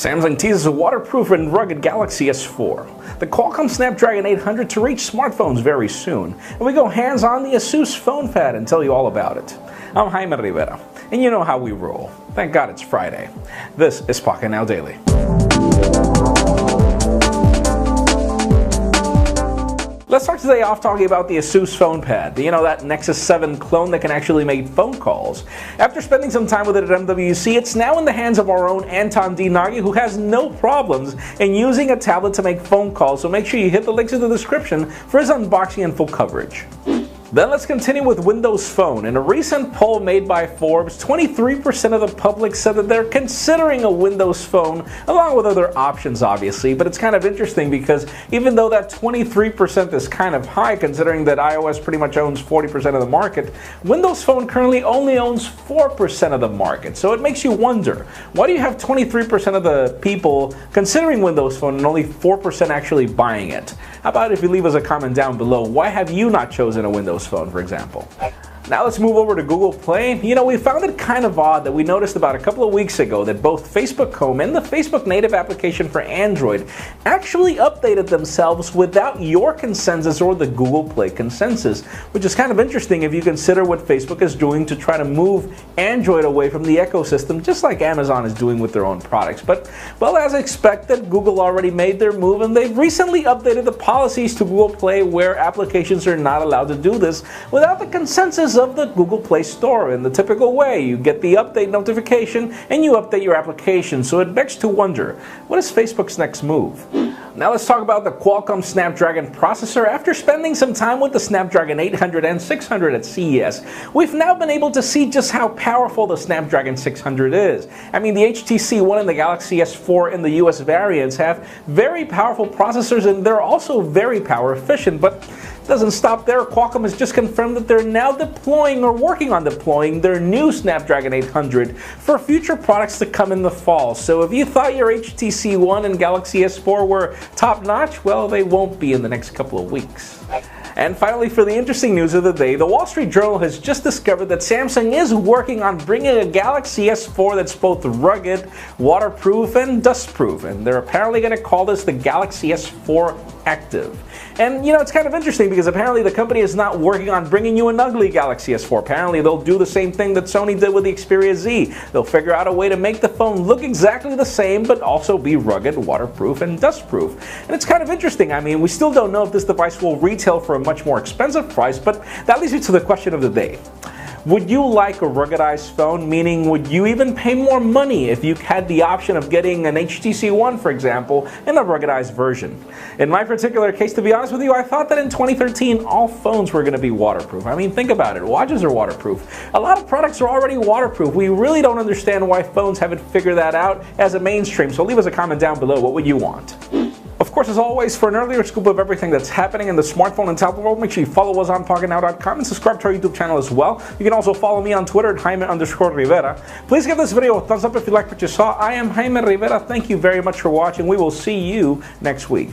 Samsung teases a waterproof and rugged Galaxy S4. The Qualcomm Snapdragon 800 to reach smartphones very soon. And we go hands-on the Asus PhonePad and tell you all about it. I'm Jaime Rivera, and you know how we roll. Thank God it's Friday. This is Pocketnow Daily. Let's start today off talking about the Asus PhonePad. You know, that Nexus 7 clone that can actually make phone calls. After spending some time with it at MWC, it's now in the hands of our own Anton D. Nagy, who has no problems in using a tablet to make phone calls, so make sure you hit the links in the description for his unboxing and full coverage. Then let's continue with Windows Phone. In a recent poll made by Forbes, 23% of the public said that they're considering a Windows Phone, along with other options obviously, but it's kind of interesting because even though that 23% is kind of high considering that iOS pretty much owns 40% of the market, Windows Phone currently only owns 4% of the market. So it makes you wonder, why do you have 23% of the people considering Windows Phone and only 4% actually buying it? How about if you leave us a comment down below, why have you not chosen a Windows Phone, for example? Now let's move over to Google Play. You know, we found it kind of odd that we noticed about a couple of weeks ago that both Facebook Home and the Facebook native application for Android actually updated themselves without your consensus or the Google Play consensus, which is kind of interesting if you consider what Facebook is doing to try to move Android away from the ecosystem, just like Amazon is doing with their own products. But, well, as expected, Google already made their move, and they've recently updated the policies to Google Play where applications are not allowed to do this without the consensus of the Google Play Store. In the typical way, you get the update notification and you update your application, so it begs to wonder, what is Facebook's next move? Now let's talk about the Qualcomm Snapdragon processor. After spending some time with the Snapdragon 800 and 600 at CES, we've now been able to see just how powerful the Snapdragon 600 is. I mean, the HTC One and the Galaxy S4 in the US variants have very powerful processors, and they're also very power efficient, but it doesn't stop there. Qualcomm has just confirmed that they're now deploying or working on deploying their new Snapdragon 800 for future products to come in the fall. So if you thought your HTC One and Galaxy S4 were top-notch, well, they won't be in the next couple of weeks. And finally, for the interesting news of the day, the Wall Street Journal has just discovered that Samsung is working on bringing a Galaxy S4 that's both rugged, waterproof, and dustproof. And they're apparently going to call this the Galaxy S4 Active. And you know, it's kind of interesting because apparently the company is not working on bringing you an ugly Galaxy S4. Apparently they'll do the same thing that Sony did with the Xperia Z. They'll figure out a way to make the phone look exactly the same, but also be rugged, waterproof, and dustproof. And it's kind of interesting. I mean, we still don't know if this device will retail for a much more expensive price, but that leads me to the question of the day. Would you like a ruggedized phone? Meaning, would you even pay more money if you had the option of getting an HTC One, for example, in a ruggedized version? In my particular case, to be honest with you, I thought that in 2013 all phones were going to be waterproof. I mean, think about it. Watches are waterproof. A lot of products are already waterproof. We really don't understand why phones haven't figured that out as a mainstream. So leave us a comment down below. What would you want? Of course, as always, for an earlier scoop of everything that's happening in the smartphone and tablet world, make sure you follow us on Pocketnow.com and subscribe to our YouTube channel as well. You can also follow me on Twitter at Jaime_Rivera. Please give this video a thumbs up if you like what you saw. I am Jaime Rivera. Thank you very much for watching. We will see you next week.